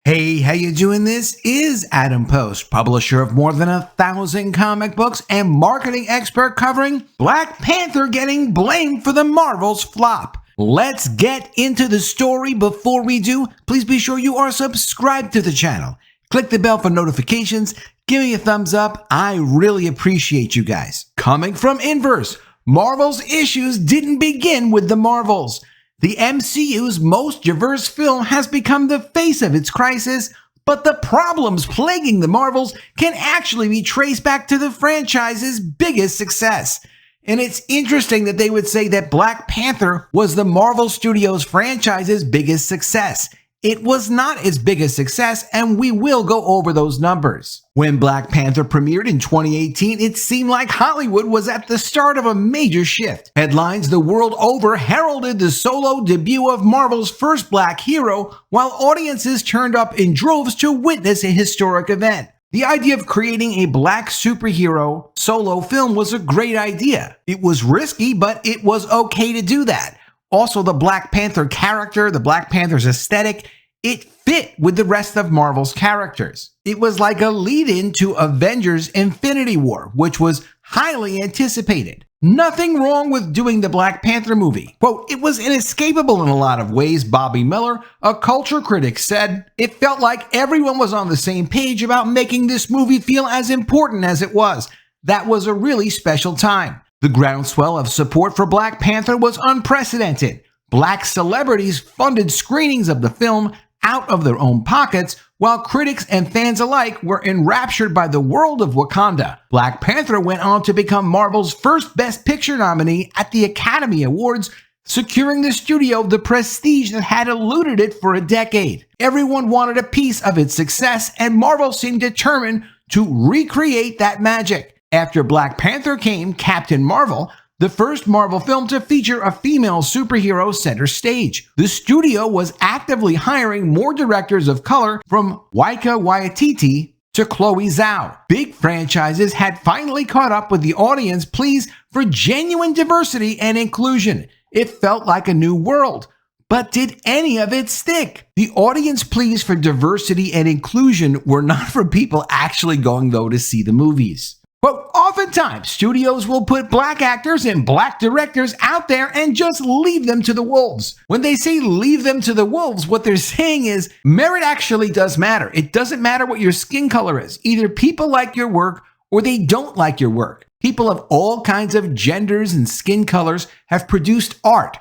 Hey, how you doing? This is Adam Post, publisher of more than 1,000 comic books and marketing expert covering Black Panther getting blamed for the Marvel's flop. Let's get into the story. Before we do, please be sure you are subscribed to the channel. Click the bell for notifications. Give me a thumbs up. I really appreciate you guys. Coming from Inverse, Marvel's issues didn't begin with the Marvels. The MCU's most diverse film has become the face of its crisis, but the problems plaguing the Marvels can actually be traced back to the franchise's biggest success. And it's interesting that they would say that Black Panther was the Marvel Studios franchise's biggest success. It was not its biggest success, and we will go over those numbers. When Black Panther premiered in 2018, it seemed like Hollywood was at the start of a major shift. Headlines the world over heralded the solo debut of Marvel's first black hero, while audiences turned up in droves to witness a historic event. The idea of creating a black superhero solo film was a great idea. It was risky, but it was okay to do that. Also, the Black Panther character, the Black Panther's aesthetic, it fit with the rest of Marvel's characters. It was like a lead-in to Avengers Infinity War, which was highly anticipated. Nothing wrong with doing the Black Panther movie. Quote, "It was inescapable in a lot of ways," Bobby Miller, a culture critic, said. "It felt like everyone was on the same page about making this movie feel as important as it was. That was a really special time." The groundswell of support for Black Panther was unprecedented. Black celebrities funded screenings of the film out of their own pockets, while critics and fans alike were enraptured by the world of Wakanda. Black Panther went on to become Marvel's first Best Picture nominee at the Academy Awards, securing the studio the prestige that had eluded it for a decade. Everyone wanted a piece of its success, and Marvel seemed determined to recreate that magic. After Black Panther came Captain Marvel, the first Marvel film to feature a female superhero center stage. The studio was actively hiring more directors of color, from Taika Waititi to Chloe Zhao. Big franchises had finally caught up with the audience pleas for genuine diversity and inclusion. It felt like a new world. But did any of it stick? The audience pleas for diversity and inclusion were not for people actually going, though, to see the movies. But oftentimes, studios will put black actors and black directors out there and just leave them to the wolves. When they say leave them to the wolves, what they're saying is merit actually does matter. It doesn't matter what your skin color is. Either people like your work or they don't like your work. People of all kinds of genders and skin colors have produced art,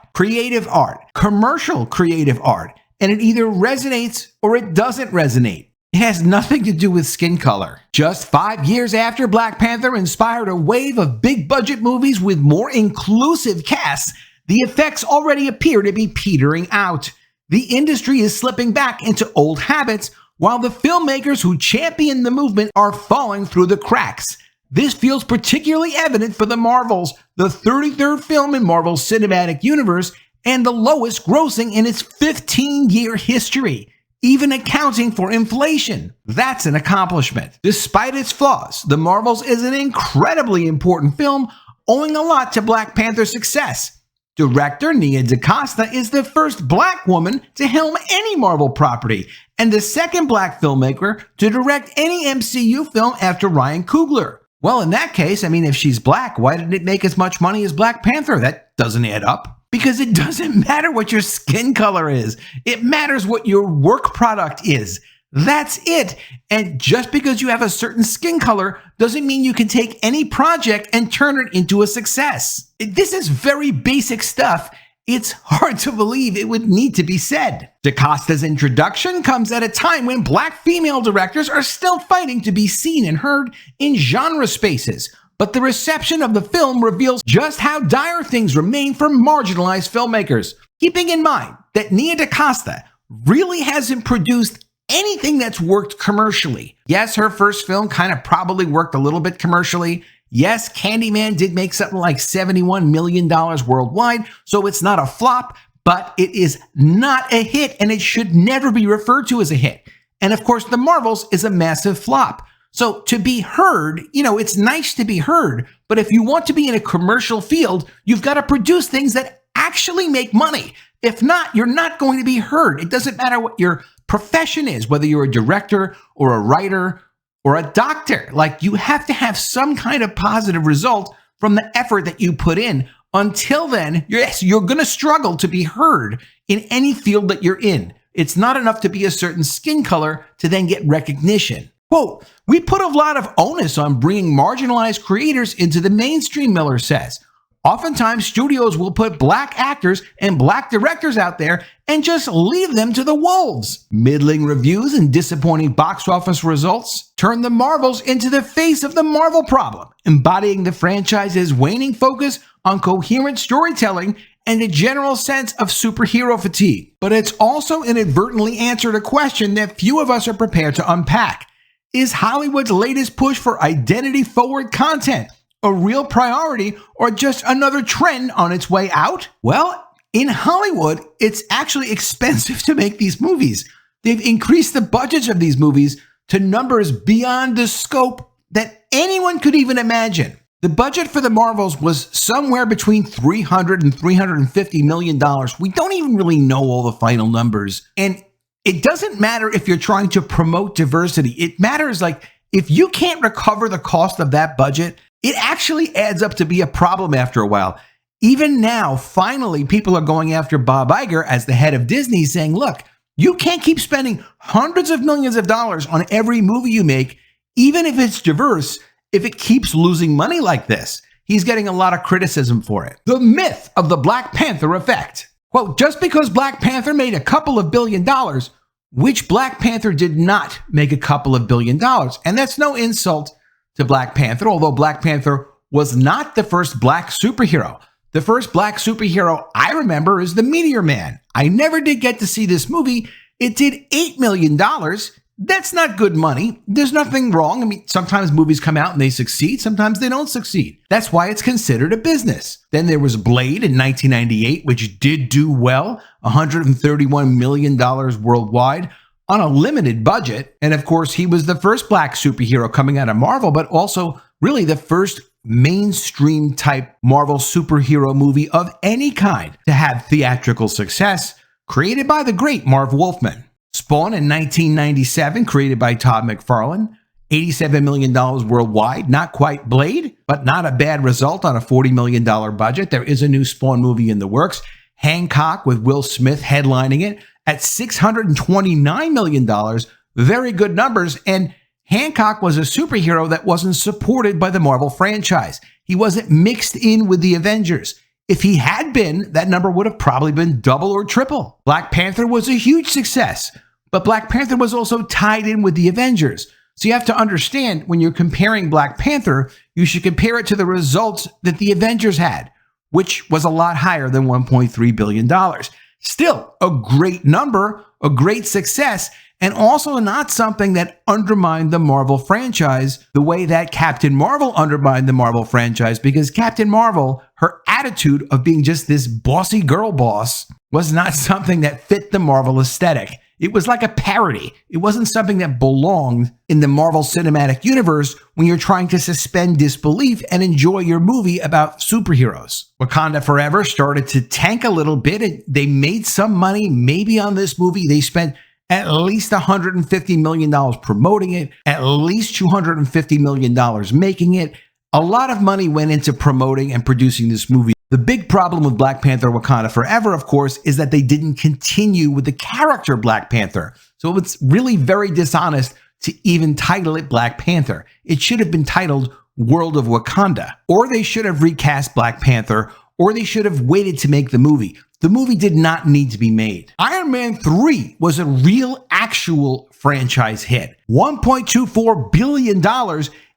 commercial creative art, and it either resonates or it doesn't resonate. It has nothing to do with skin color. Just 5 years after Black Panther inspired a wave of big-budget movies with more inclusive casts, the effects already appear to be petering out. The industry is slipping back into old habits, while the filmmakers who champion the movement are falling through the cracks. This feels particularly evident for the Marvels, the 33rd film in Marvel's cinematic universe, and the lowest grossing in its 15-year history. Even accounting for inflation. That's an accomplishment. Despite its flaws, The Marvels is an incredibly important film, owing a lot to Black Panther's success. Director Nia DaCosta is the first black woman to helm any Marvel property, and the second black filmmaker to direct any MCU film after Ryan Coogler. Well, in that case, if she's black, why didn't it make as much money as Black Panther? That doesn't add up. Because it doesn't matter what your skin color is. It matters what your work product is. That's it. And just because you have a certain skin color doesn't mean you can take any project and turn it into a success. This is very basic stuff. It's hard to believe it would need to be said. DaCosta's introduction comes at a time when black female directors are still fighting to be seen and heard in genre spaces. But the reception of the film reveals just how dire things remain for marginalized filmmakers. Keeping in mind that Nia DaCosta really hasn't produced anything that's worked commercially. Yes, her first film kind of probably worked a little bit commercially. Yes, Candyman did make something like $71 million worldwide, so it's not a flop, but it is not a hit, and it should never be referred to as a hit. And of course, The Marvels is a massive flop. So to be heard, it's nice to be heard, but if you want to be in a commercial field, you've got to produce things that actually make money. If not, you're not going to be heard. It doesn't matter what your profession is, whether you're a director or a writer or a doctor. Like, you have to have some kind of positive result from the effort that you put in. Until then, yes, you're going to struggle to be heard in any field that you're in. It's not enough to be a certain skin color to then get recognition. Quote, "We put a lot of onus on bringing marginalized creators into the mainstream," Miller says. "Oftentimes, studios will put black actors and black directors out there and just leave them to the wolves. Middling reviews and disappointing box office results turn the Marvels into the face of the Marvel problem, embodying the franchise's waning focus on coherent storytelling and a general sense of superhero fatigue." But it's also inadvertently answered a question that few of us are prepared to unpack. Is Hollywood's latest push for identity-forward content a real priority or just another trend on its way out? Well, in Hollywood, it's actually expensive to make these movies. They've increased the budgets of these movies to numbers beyond the scope that anyone could even imagine. The budget for the Marvels was somewhere between $300 and $350 million. We don't even really know all the final numbers. And it doesn't matter if you're trying to promote diversity. It matters, like, if you can't recover the cost of that budget, it actually adds up to be a problem after a while. Even now, finally, people are going after Bob Iger as the head of Disney, saying, look, you can't keep spending hundreds of millions of dollars on every movie you make, even if it's diverse, if it keeps losing money like this. He's getting a lot of criticism for it. The myth of the Black Panther effect. Quote, "Just because Black Panther made a couple of $1 billion, which Black Panther did not make a couple of $1 billion?" And that's no insult to Black Panther, although Black Panther was not the first black superhero. The first black superhero I remember is the Meteor Man. I never did get to see this movie. It did $8 million. That's not good money. There's nothing wrong. I mean, sometimes movies come out and they succeed. Sometimes they don't succeed. That's why it's considered a business. Then there was Blade in 1998, which did do well, $131 million worldwide on a limited budget. And of course, he was the first black superhero coming out of Marvel, but also really the first mainstream type Marvel superhero movie of any kind to have theatrical success, created by the great Marv Wolfman. Spawn in 1997, created by Todd McFarlane, $87 million worldwide. Not quite Blade, but not a bad result on a $40 million budget. There is a new Spawn movie in the works. Hancock, with Will Smith headlining it, at $629 million. Very good numbers. And Hancock was a superhero that wasn't supported by the Marvel franchise. He wasn't mixed in with the Avengers. If he had been, that number would have probably been double or triple. Black Panther was a huge success, but Black Panther was also tied in with the Avengers. So you have to understand, when you're comparing Black Panther, you should compare it to the results that the Avengers had, which was a lot higher than $1.3 billion. Still, a great number, a great success, and also not something that undermined the Marvel franchise the way that Captain Marvel undermined the Marvel franchise, because Captain Marvel, her attitude of being just this bossy girl boss, was not something that fit the Marvel aesthetic. It was like a parody. It wasn't something that belonged in the Marvel Cinematic Universe when you're trying to suspend disbelief and enjoy your movie about superheroes. Wakanda Forever started to tank a little bit, and they made some money maybe on this movie. They spent at least $150 million promoting it, at least $250 million making it. A lot of money went into promoting and producing this movie. The big problem with Black Panther Wakanda Forever, of course, is that they didn't continue with the character Black Panther. So it's really very dishonest to even title it Black Panther. It should have been titled World of Wakanda, or they should have recast Black Panther, or they should have waited to make the movie. The movie did not need to be made. Iron Man 3 was a real, actual franchise hit. $1.24 billion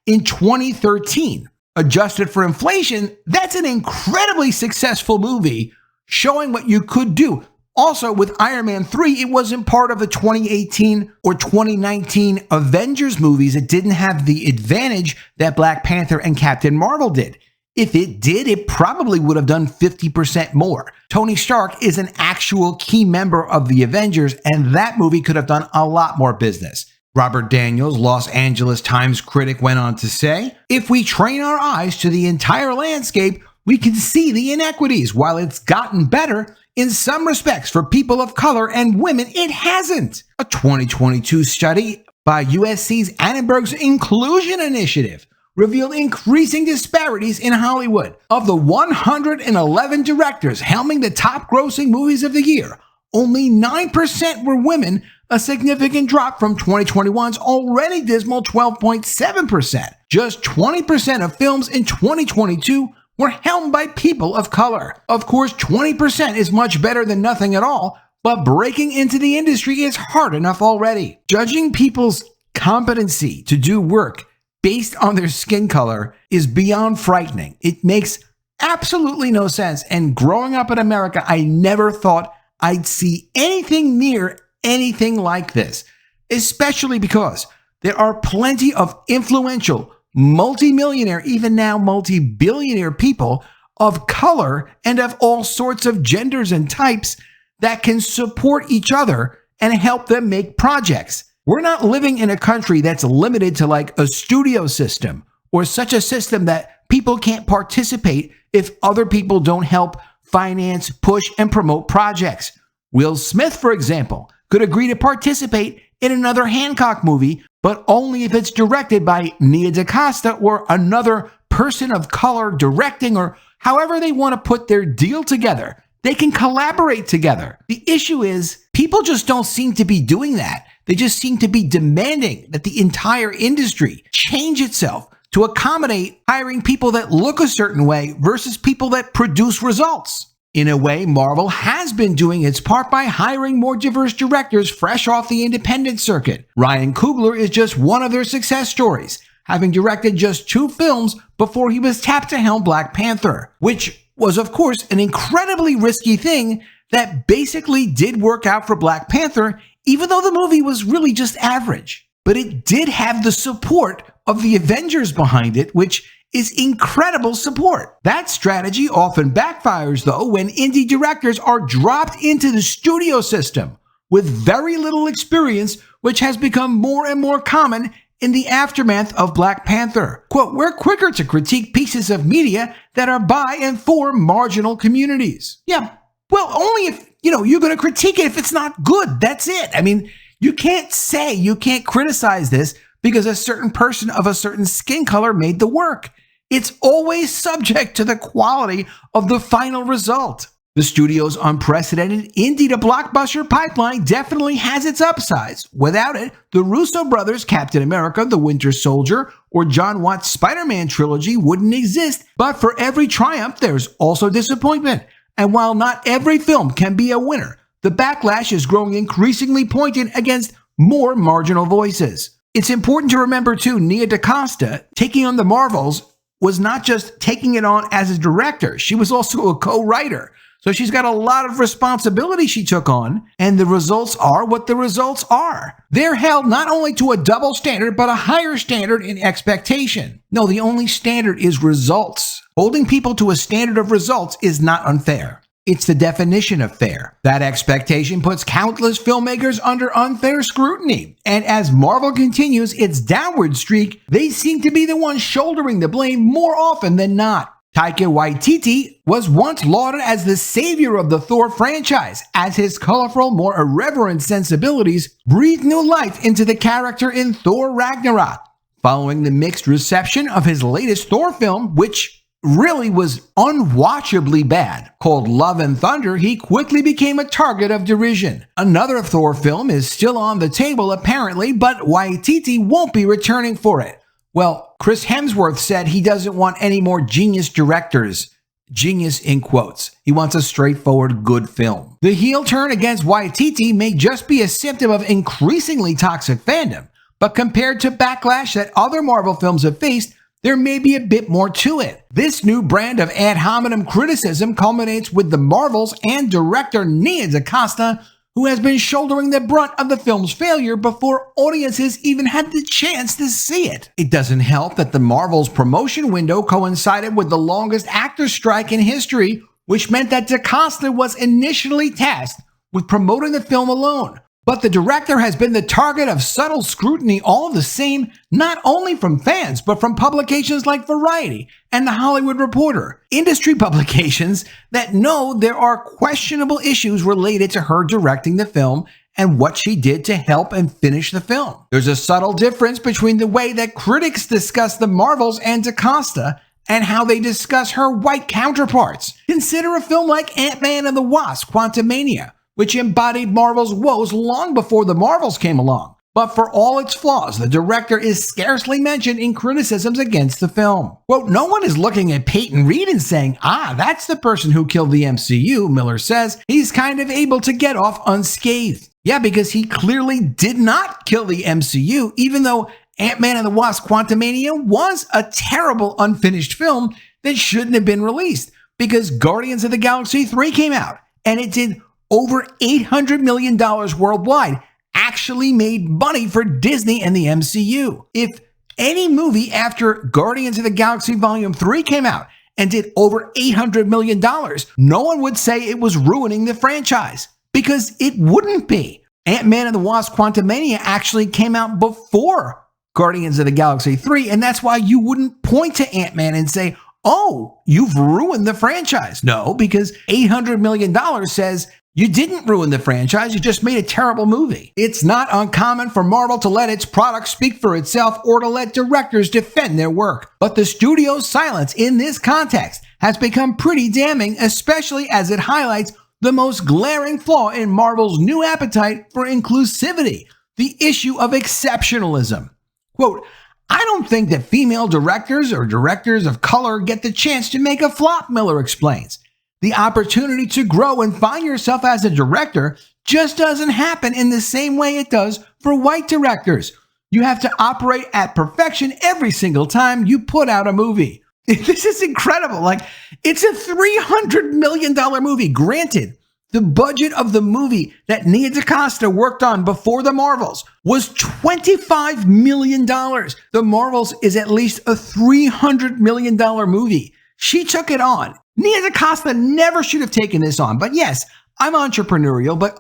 in 2013. Adjusted for inflation, that's an incredibly successful movie, showing what you could do. Also, with Iron Man 3, it wasn't part of the 2018 or 2019 Avengers movies. It didn't have the advantage that Black Panther and Captain Marvel did. If it did, it probably would have done 50% more. Tony Stark is an actual key member of the Avengers, and that movie could have done a lot more business. Robert Daniels, Los Angeles Times critic, went on to say, "If we train our eyes to the entire landscape, we can see the inequities. While it's gotten better, in some respects for people of color and women, it hasn't. A 2022 study by USC's Annenberg's Inclusion Initiative revealed increasing disparities in Hollywood. Of the 111 directors helming the top grossing movies of the year, only 9% were women, a significant drop from 2021's already dismal 12.7%. Just 20% of films in 2022 were helmed by people of color. Of course, 20% is much better than nothing at all, but breaking into the industry is hard enough already. Judging people's competency to do work based on their skin color is beyond frightening. It makes absolutely no sense, and growing up in America, I never thought I'd see anything near anything like this, especially because there are plenty of influential, multimillionaire, even now multi-billionaire people of color and of all sorts of genders and types that can support each other and help them make projects. We're not living in a country that's limited to like a studio system or such a system that people can't participate if other people don't help finance, push, and promote projects. Will Smith, for example, could agree to participate in another Hancock movie, but only if it's directed by Nia DaCosta or another person of color directing, or however they want to put their deal together. They can collaborate together. The issue is people just don't seem to be doing that. They just seem to be demanding that the entire industry change itself to accommodate hiring people that look a certain way versus people that produce results. In a way, Marvel has been doing its part by hiring more diverse directors fresh off the independent circuit. Ryan Coogler is just one of their success stories, having directed just 2 films before he was tapped to helm Black Panther, which was, of course, an incredibly risky thing that basically did work out for Black Panther, even though the movie was really just average. But it did have the support of the Avengers behind it, which is incredible support. That strategy often backfires, though, when indie directors are dropped into the studio system with very little experience, which has become more and more common in the aftermath of Black Panther. Quote, "We're quicker to critique pieces of media that are by and for marginal communities." Yeah, well, only if, you're going to critique it if it's not good. That's it. I mean, you can't criticize this because a certain person of a certain skin color made the work. It's always subject to the quality of the final result. The studio's unprecedented indie to blockbuster pipeline definitely has its upsides. Without it, the Russo brothers' Captain America, The Winter Soldier, or John Watts' Spider-Man trilogy wouldn't exist. But for every triumph, there's also disappointment. And while not every film can be a winner, the backlash is growing increasingly pointed against more marginal voices. It's important to remember, too, Nia DaCosta taking on the Marvels was not just taking it on as a director. She was also a co-writer. So she's got a lot of responsibility she took on, and the results are what the results are. They're held not only to a double standard, but a higher standard in expectation. No, the only standard is results. Holding people to a standard of results is not unfair. It's the definition of fair. That expectation puts countless filmmakers under unfair scrutiny. And as Marvel continues its downward streak, they seem to be the ones shouldering the blame more often than not. Taika Waititi was once lauded as the savior of the Thor franchise, as his colorful, more irreverent sensibilities breathed new life into the character in Thor Ragnarok. Following the mixed reception of his latest Thor film, which really was unwatchably bad, called Love and Thunder, he quickly became a target of derision. Another Thor film is still on the table apparently, but Waititi won't be returning for it. Well, Chris Hemsworth said he doesn't want any more genius directors. Genius in quotes. He wants a straightforward good film. The heel turn against Waititi may just be a symptom of increasingly toxic fandom, but compared to backlash that other Marvel films have faced, there may be a bit more to it. This new brand of ad hominem criticism culminates with the Marvels and director Nia DaCosta, who has been shouldering the brunt of the film's failure before audiences even had the chance to see it. It doesn't help that the Marvels promotion window coincided with the longest actors' strike in history, which meant that DaCosta was initially tasked with promoting the film alone, But the director has been the target of subtle scrutiny all the same, not only from fans, but from publications like Variety and The Hollywood Reporter, industry publications that know there are questionable issues related to her directing the film and what she did to help and finish the film. There's a subtle difference between the way that critics discuss the Marvels and DaCosta and how they discuss her white counterparts. Consider a film like Ant-Man and the Wasp: Quantumania, which embodied Marvel's woes long before the Marvels came along. But for all its flaws, the director is scarcely mentioned in criticisms against the film. Quote, "No one is looking at Peyton Reed and saying, that's the person who killed the MCU, Miller says. He's kind of able to get off unscathed. Yeah, because he clearly did not kill the MCU, even though Ant-Man and the Wasp: Quantumania was a terrible unfinished film that shouldn't have been released, because Guardians of the Galaxy 3 came out, and it did over $800 million worldwide, actually made money for Disney and the MCU. If any movie after Guardians of the Galaxy Volume 3 came out and did over $800 million, no one would say it was ruining the franchise, because it wouldn't be. Ant-Man and the Wasp: Quantumania actually came out before Guardians of the Galaxy 3, and that's why you wouldn't point to Ant-Man and say, oh, you've ruined the franchise. No, because $800 million says you didn't ruin the franchise, you just made a terrible movie. It's not uncommon for Marvel to let its product speak for itself or to let directors defend their work. But the studio's silence in this context has become pretty damning, especially as it highlights the most glaring flaw in Marvel's new appetite for inclusivity, the issue of exceptionalism. Quote, "I don't think that female directors or directors of color get the chance to make a flop," Miller explains. "The opportunity to grow and find yourself as a director just doesn't happen in the same way it does for white directors. You have to operate at perfection every single time you put out a movie." This is incredible. Like, it's a $300 million movie. Granted, the budget of the movie that Nia DaCosta worked on before the Marvels was $25 million. The Marvels is at least a $300 million movie. She took it on. Nia DaCosta never should have taken this on. But yes, I'm entrepreneurial, but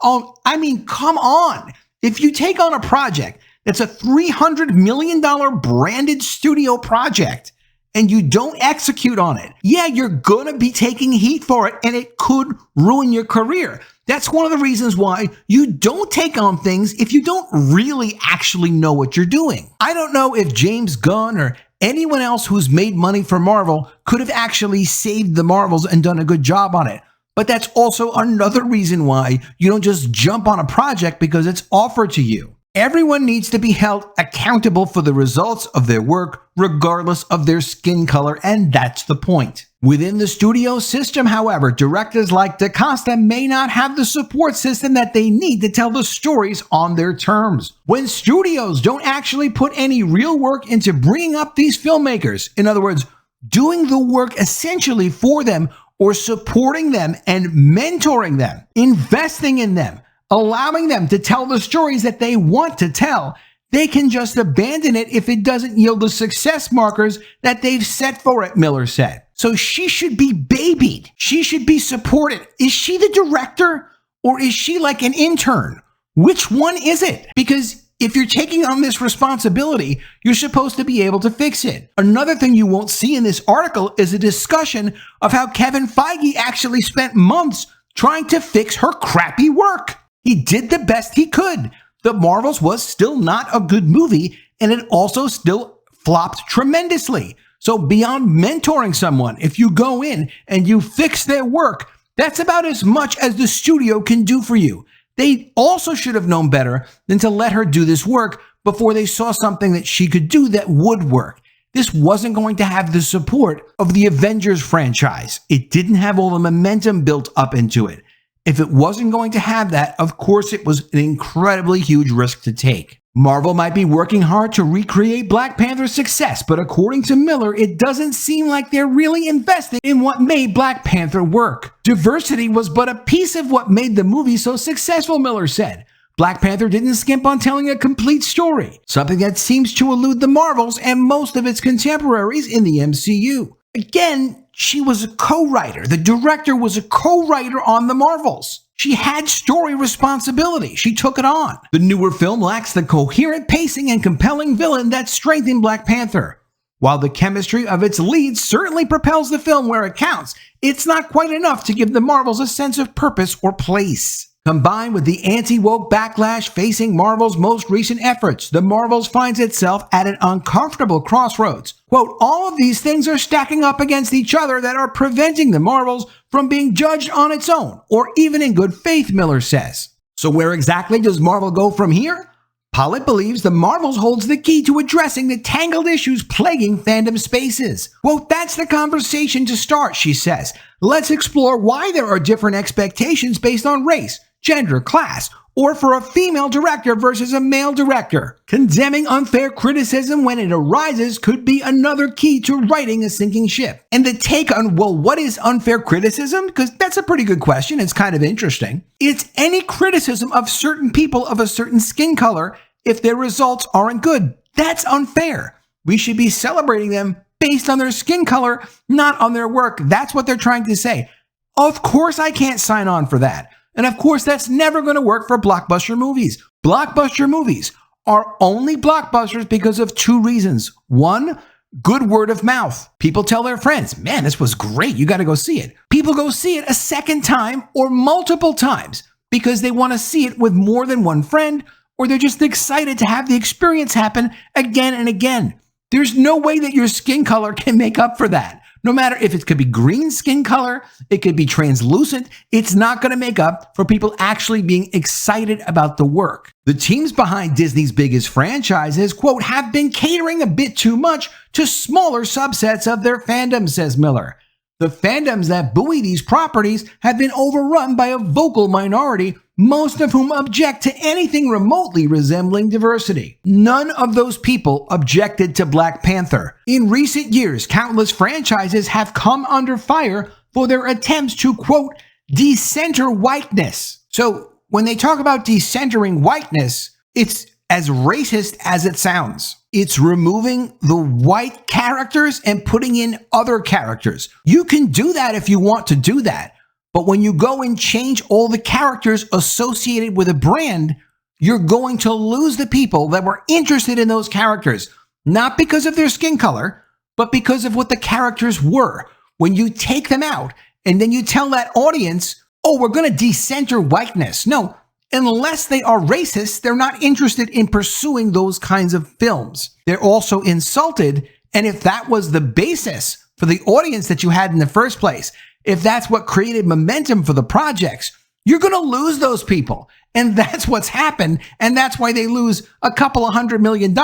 come on. If you take on a project that's a $300 million branded studio project and you don't execute on it, yeah, you're going to be taking heat for it, and it could ruin your career. That's one of the reasons why you don't take on things if you don't really actually know what you're doing. I don't know if James Gunn or anyone else who's made money for Marvel could have actually saved the Marvels and done a good job on it. But that's also another reason why you don't just jump on a project because it's offered to you. Everyone needs to be held accountable for the results of their work, regardless of their skin color, and that's the point. Within the studio system, however, directors like DaCosta may not have the support system that they need to tell the stories on their terms. When studios don't actually put any real work into bringing up these filmmakers, in other words, doing the work essentially for them or supporting them and mentoring them, investing in them, allowing them to tell the stories that they want to tell, they can just abandon it if it doesn't yield the success markers that they've set for it, Miller said. So she should be babied. She should be supported. Is she the director or is she like an intern? Which one is it? Because if you're taking on this responsibility, you're supposed to be able to fix it. Another thing you won't see in this article is a discussion of how Kevin Feige actually spent months trying to fix her crappy work. He did the best he could. The Marvels was still not a good movie, and it also still flopped tremendously. So beyond mentoring someone, if you go in and you fix their work, that's about as much as the studio can do for you. They also should have known better than to let her do this work before they saw something that she could do that would work. This wasn't going to have the support of the Avengers franchise. It didn't have all the momentum built up into it. If it wasn't going to have that, of course it was an incredibly huge risk to take. Marvel might be working hard to recreate Black Panther's success, but according to Miller, it doesn't seem like they're really investing in what made Black Panther work. Diversity was but a piece of what made the movie so successful, Miller said. Black Panther didn't skimp on telling a complete story, something that seems to elude the Marvels and most of its contemporaries in the MCU. Again, she was a co-writer. The director was a co-writer on the Marvels. She had story responsibility. She took it on. The newer film lacks the coherent pacing and compelling villain that strengthened Black Panther. While the chemistry of its leads certainly propels the film where it counts, it's not quite enough to give the Marvels a sense of purpose or place. Combined with the anti-woke backlash facing Marvel's most recent efforts, the Marvels finds itself at an uncomfortable crossroads. Quote, all of these things are stacking up against each other that are preventing the Marvels from being judged on its own, or even in good faith, Miller says. So where exactly does Marvel go from here? Pollitt believes the Marvels holds the key to addressing the tangled issues plaguing fandom spaces. Quote, that's the conversation to start, she says. Let's explore why there are different expectations based on race, gender, class, or for a female director versus a male director. Condemning unfair criticism when it arises could be another key to righting a sinking ship. And the take on, well, what is unfair criticism? Because that's a pretty good question. It's kind of interesting. It's any criticism of certain people of a certain skin color if their results aren't good. That's unfair. We should be celebrating them based on their skin color, not on their work. That's what they're trying to say. Of course I can't sign on for that. And of course, that's never going to work for blockbuster movies. Blockbuster movies are only blockbusters because of two reasons. One, good word of mouth. People tell their friends, man, this was great. You got to go see it. People go see it a second time or multiple times because they want to see it with more than one friend, or they're just excited to have the experience happen again and again. There's no way that your skin color can make up for that. No matter if it could be green skin color, it could be translucent, it's not going to make up for people actually being excited about the work. The teams behind Disney's biggest franchises, quote, have been catering a bit too much to smaller subsets of their fandom, says Miller. The fandoms that buoy these properties have been overrun by a vocal minority, most of whom object to anything remotely resembling diversity. None of those people objected to Black Panther. In recent years, countless franchises have come under fire for their attempts to, quote, decenter whiteness. So when they talk about decentering whiteness, it's as racist as it sounds. It's removing the white characters and putting in other characters. You can do that if you want to do that. But when you go and change all the characters associated with a brand, you're going to lose the people that were interested in those characters, not because of their skin color, but because of what the characters were. When you take them out and then you tell that audience, oh, we're going to decenter whiteness. No, unless they are racist, they're not interested in pursuing those kinds of films. They're also insulted. And if that was the basis for the audience that you had in the first place, if that's what created momentum for the projects, you're going to lose those people. And that's what's happened. And that's why they lose a couple of $100 million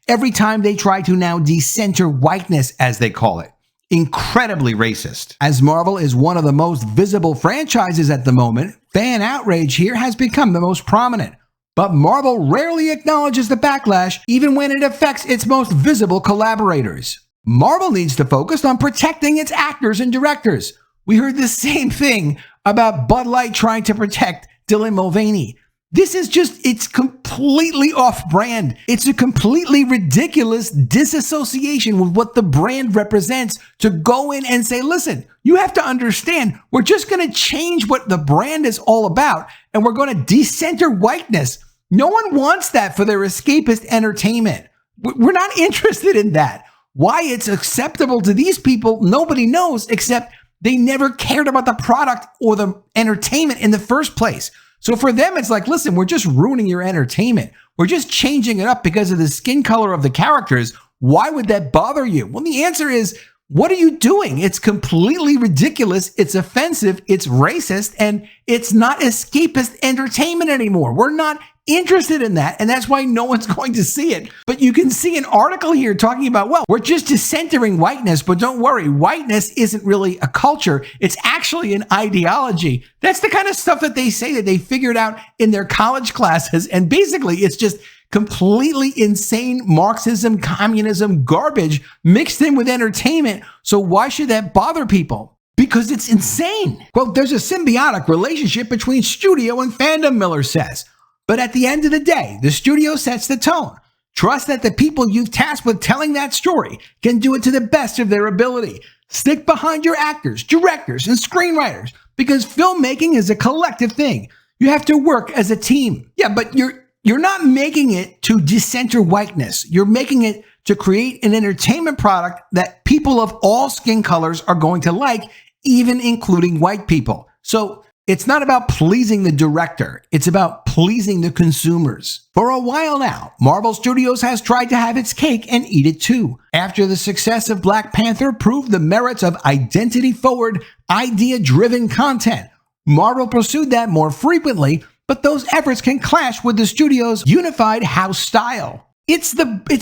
every time they try to now decenter whiteness, as they call it. Incredibly racist. As Marvel is one of the most visible franchises at the moment, fan outrage here has become the most prominent. But Marvel rarely acknowledges the backlash, even when it affects its most visible collaborators. Marvel needs to focus on protecting its actors and directors. We heard the same thing about Bud Light trying to protect Dylan Mulvaney. This is just, it's completely off-brand. It's a completely ridiculous disassociation with what the brand represents to go in and say, listen, you have to understand, we're just going to change what the brand is all about, and we're going to decenter whiteness. No one wants that for their escapist entertainment. We're not interested in that. Why it's acceptable to these people, nobody knows, except they never cared about the product or the entertainment in the first place. So for them, it's like, listen, we're just ruining your entertainment. We're just changing it up because of the skin color of the characters. Why would that bother you? Well, the answer is, what are you doing? It's completely ridiculous. It's offensive. It's racist. And it's not escapist entertainment anymore. We're not interested in that, and that's why no one's going to see it. But you can see an article here talking about, well, we're just decentering whiteness, but don't worry, whiteness isn't really a culture. It's actually an ideology. That's the kind of stuff that they say that they figured out in their college classes, and basically it's just completely insane Marxism, communism garbage mixed in with entertainment. So why should that bother people? Because it's insane. Well, there's a symbiotic relationship between studio and fandom, Miller says. But at the end of the day, the studio sets the tone. Trust that the people you've tasked with telling that story can do it to the best of their ability. Stick behind your actors, directors, and screenwriters. because filmmaking is a collective thing. You have to work as a team. Yeah, but you're not making it to decenter whiteness. You're making it to create an entertainment product that people of all skin colors are going to like, even including white people. So it's not about pleasing the director. It's about pleasing the consumers. For a while now, Marvel Studios has tried to have its cake and eat it too. After the success of Black Panther proved the merits of identity-forward, idea-driven content, Marvel pursued that more frequently, but those efforts can clash with the studio's unified house style. It's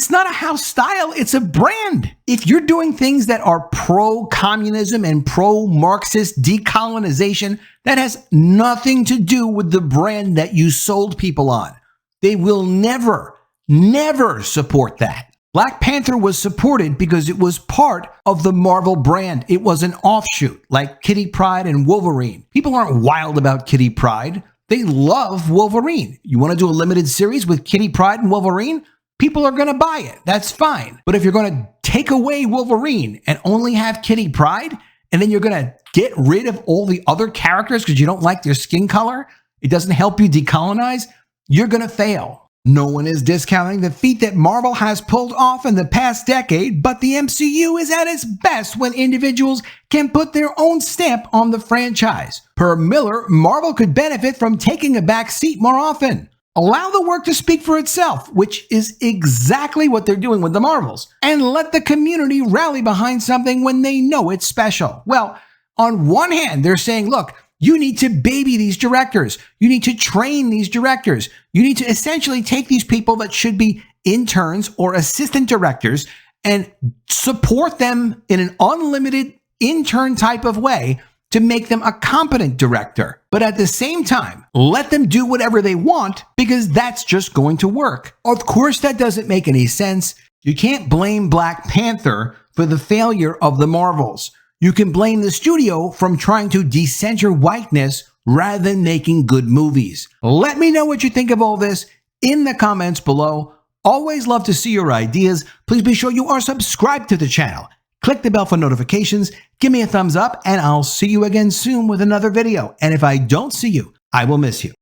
not a house style, it's a brand. If you're doing things that are pro-communism and pro-Marxist decolonization, that has nothing to do with the brand that you sold people on. They will never support that. Black Panther was supported because it was part of the Marvel brand. It was an offshoot, like Kitty Pryde and Wolverine. People aren't wild about Kitty Pryde. They love Wolverine. You want to do a limited series with Kitty Pryde and Wolverine? People are going to buy it. That's fine. But if you're going to take away Wolverine and only have Kitty Pryde, and then you're going to get rid of all the other characters because you don't like their skin color, it doesn't help you decolonize, you're going to fail. No one is discounting the feat that Marvel has pulled off in the past decade, but the MCU is at its best when individuals can put their own stamp on the franchise. Per Miller, Marvel could benefit from taking a back seat more often. Allow the work to speak for itself, which is exactly what they're doing with the Marvels, and let the community rally behind something when they know it's special. Well, on one hand, they're saying, look, you need to baby these directors. You need to train these directors. You need to essentially take these people that should be interns or assistant directors and support them in an unlimited intern type of way to make them a competent director. But at the same time, let them do whatever they want because that's just going to work. Of course, that doesn't make any sense. You can't blame Black Panther for the failure of the Marvels. You can blame the studio from trying to decenter whiteness rather than making good movies. Let me know what you think of all this in the comments below. Always love to see your ideas. Please be sure you are subscribed to the channel. Click the bell for notifications, give me a thumbs up, and I'll see you again soon with another video. And if I don't see you, I will miss you.